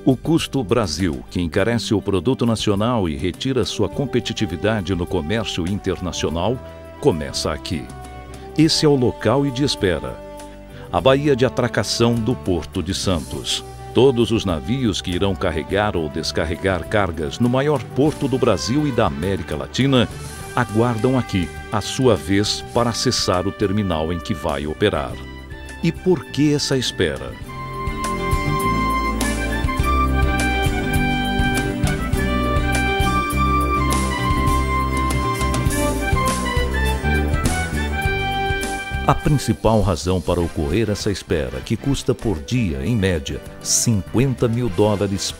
O custo Brasil, que encarece o produto nacional e retira sua competitividade no comércio internacional, começa aqui. Esse é o local e de espera. A baía de atracação do Porto de Santos. Todos os navios que irão carregar ou descarregar cargas no maior porto do Brasil e da América Latina aguardam aqui a sua vez para acessar o terminal em que vai operar. E por que essa espera? A principal razão para ocorrer essa espera, que custa por dia, em média, $50 mil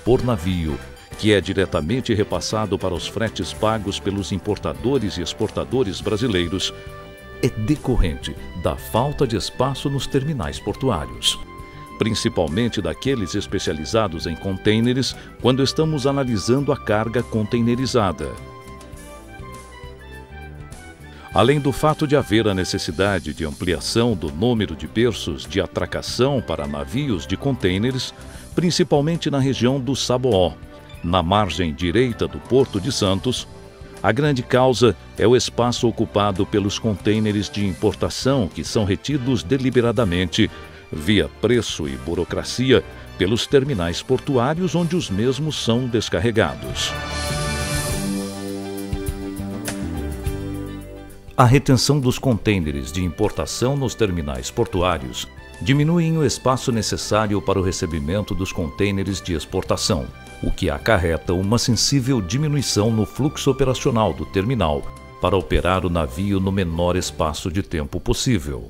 por navio, que é diretamente repassado para os fretes pagos pelos importadores e exportadores brasileiros, é decorrente da falta de espaço nos terminais portuários, principalmente daqueles especializados em contêineres, quando estamos analisando a carga conteinerizada. Além do fato de haver a necessidade de ampliação do número de berços de atracação para navios de contêineres, principalmente na região do Saboó, na margem direita do Porto de Santos, a grande causa é o espaço ocupado pelos contêineres de importação que são retidos deliberadamente, via preço e burocracia, pelos terminais portuários onde os mesmos são descarregados. A retenção dos contêineres de importação nos terminais portuários diminui o espaço necessário para o recebimento dos contêineres de exportação, o que acarreta uma sensível diminuição no fluxo operacional do terminal para operar o navio no menor espaço de tempo possível.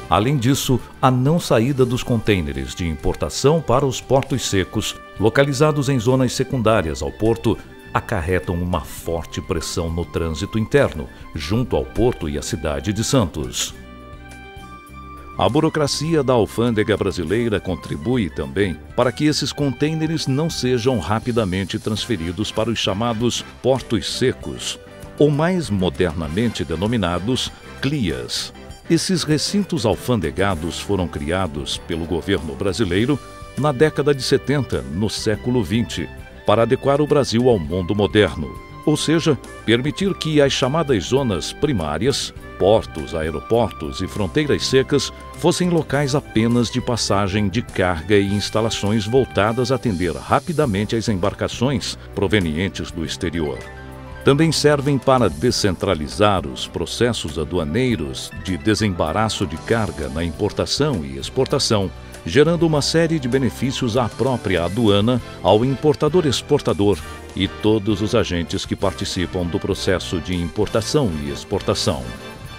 Além disso, a não saída dos contêineres de importação para os portos secos, localizados em zonas secundárias ao porto, acarretam uma forte pressão no trânsito interno, junto ao porto e à cidade de Santos. A burocracia da alfândega brasileira contribui também para que esses contêineres não sejam rapidamente transferidos para os chamados portos secos, ou mais modernamente denominados CLIAs. Esses recintos alfandegados foram criados pelo governo brasileiro na década de 70, no século XX, para adequar o Brasil ao mundo moderno, ou seja, permitir que as chamadas zonas primárias, portos, aeroportos e fronteiras secas, fossem locais apenas de passagem de carga e instalações voltadas a atender rapidamente as embarcações provenientes do exterior. Também servem para descentralizar os processos aduaneiros de desembaraço de carga na importação e exportação, gerando uma série de benefícios à própria aduana, ao importador-exportador e todos os agentes que participam do processo de importação e exportação.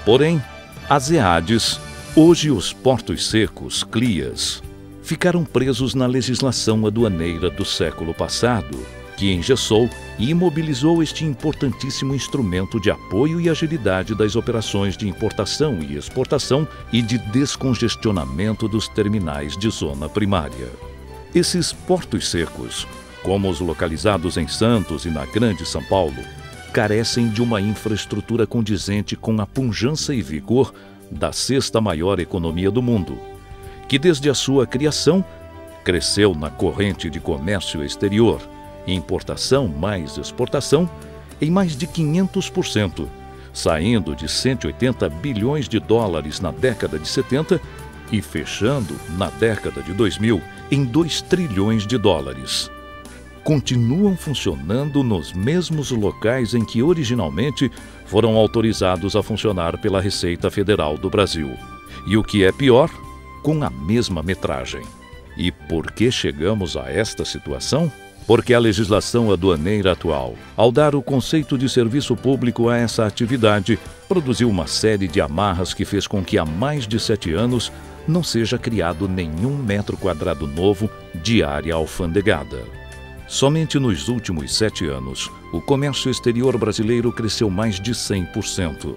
Porém, as EADs, hoje os portos secos, CLIAs, ficaram presos na legislação aduaneira do século passado, que engessou e imobilizou este importantíssimo instrumento de apoio e agilidade das operações de importação e exportação e de descongestionamento dos terminais de zona primária. Esses portos secos, como os localizados em Santos e na Grande São Paulo, carecem de uma infraestrutura condizente com a pujança e vigor da sexta maior economia do mundo, que desde a sua criação cresceu na corrente de comércio exterior, importação mais exportação, em mais de 500%, saindo de $180 bilhões na década de 70 e fechando na década de 2000 em $2 trilhões. Continuam funcionando nos mesmos locais em que originalmente foram autorizados a funcionar pela Receita Federal do Brasil. E o que é pior, com a mesma metragem. E por que chegamos a esta situação? Porque a legislação aduaneira atual, ao dar o conceito de serviço público a essa atividade, produziu uma série de amarras que fez com que há mais de 7 anos não seja criado nenhum metro quadrado novo de área alfandegada. Somente nos últimos 7 anos, o comércio exterior brasileiro cresceu mais de 100%.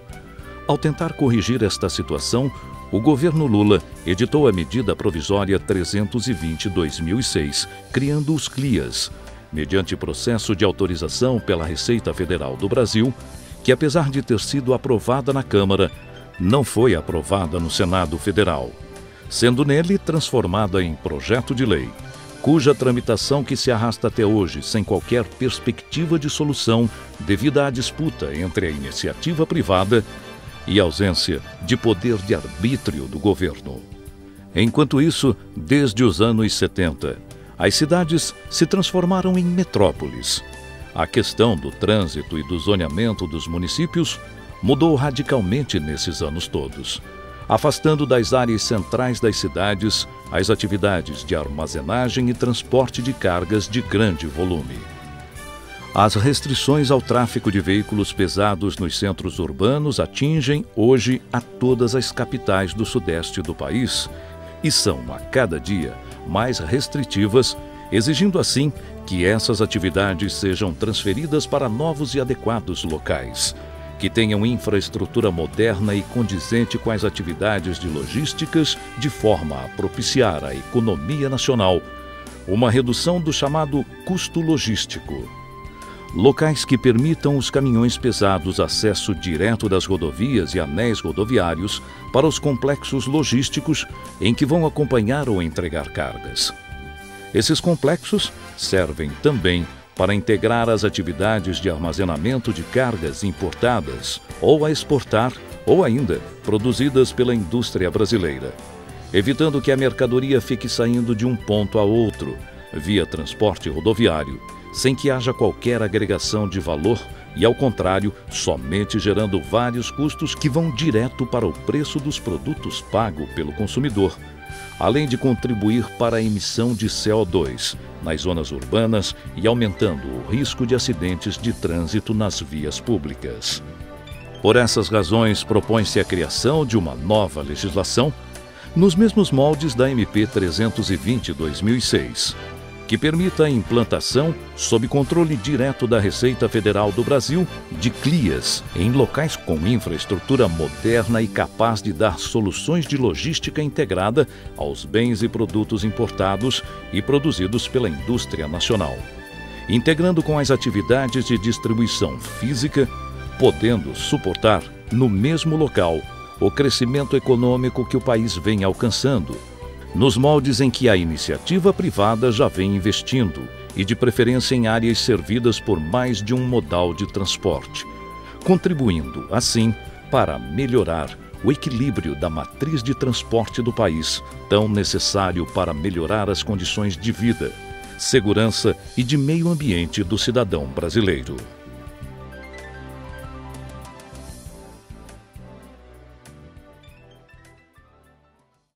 Ao tentar corrigir esta situação, o governo Lula editou a medida provisória 320/2006, criando os CLIAS, mediante processo de autorização pela Receita Federal do Brasil, que apesar de ter sido aprovada na Câmara, não foi aprovada no Senado Federal, sendo nele transformada em projeto de lei, cuja tramitação que se arrasta até hoje sem qualquer perspectiva de solução devido à disputa entre a iniciativa privada e a ausência de poder de arbítrio do governo. Enquanto isso, desde os anos 70, as cidades se transformaram em metrópoles. A questão do trânsito e do zoneamento dos municípios mudou radicalmente nesses anos todos, afastando das áreas centrais das cidades as atividades de armazenagem e transporte de cargas de grande volume. As restrições ao tráfego de veículos pesados nos centros urbanos atingem hoje a todas as capitais do sudeste do país e são, a cada dia, mais restritivas, exigindo assim que essas atividades sejam transferidas para novos e adequados locais, que tenham infraestrutura moderna e condizente com as atividades de logísticas, de forma a propiciar à economia nacional uma redução do chamado custo logístico. Locais que permitam os caminhões pesados acesso direto das rodovias e anéis rodoviários para os complexos logísticos em que vão acompanhar ou entregar cargas. Esses complexos servem também para integrar as atividades de armazenamento de cargas importadas ou a exportar ou ainda produzidas pela indústria brasileira, evitando que a mercadoria fique saindo de um ponto a outro via transporte rodoviário, sem que haja qualquer agregação de valor e, ao contrário, somente gerando vários custos que vão direto para o preço dos produtos pago pelo consumidor, além de contribuir para a emissão de CO2 nas zonas urbanas e aumentando o risco de acidentes de trânsito nas vias públicas. Por essas razões, propõe-se a criação de uma nova legislação nos mesmos moldes da MP 320/2006, que permita a implantação, sob controle direto da Receita Federal do Brasil, de CLIAS em locais com infraestrutura moderna e capaz de dar soluções de logística integrada aos bens e produtos importados e produzidos pela indústria nacional, integrando com as atividades de distribuição física, podendo suportar, no mesmo local, o crescimento econômico que o país vem alcançando, nos moldes em que a iniciativa privada já vem investindo e de preferência em áreas servidas por mais de um modal de transporte, contribuindo, assim, para melhorar o equilíbrio da matriz de transporte do país, tão necessário para melhorar as condições de vida, segurança e de meio ambiente do cidadão brasileiro.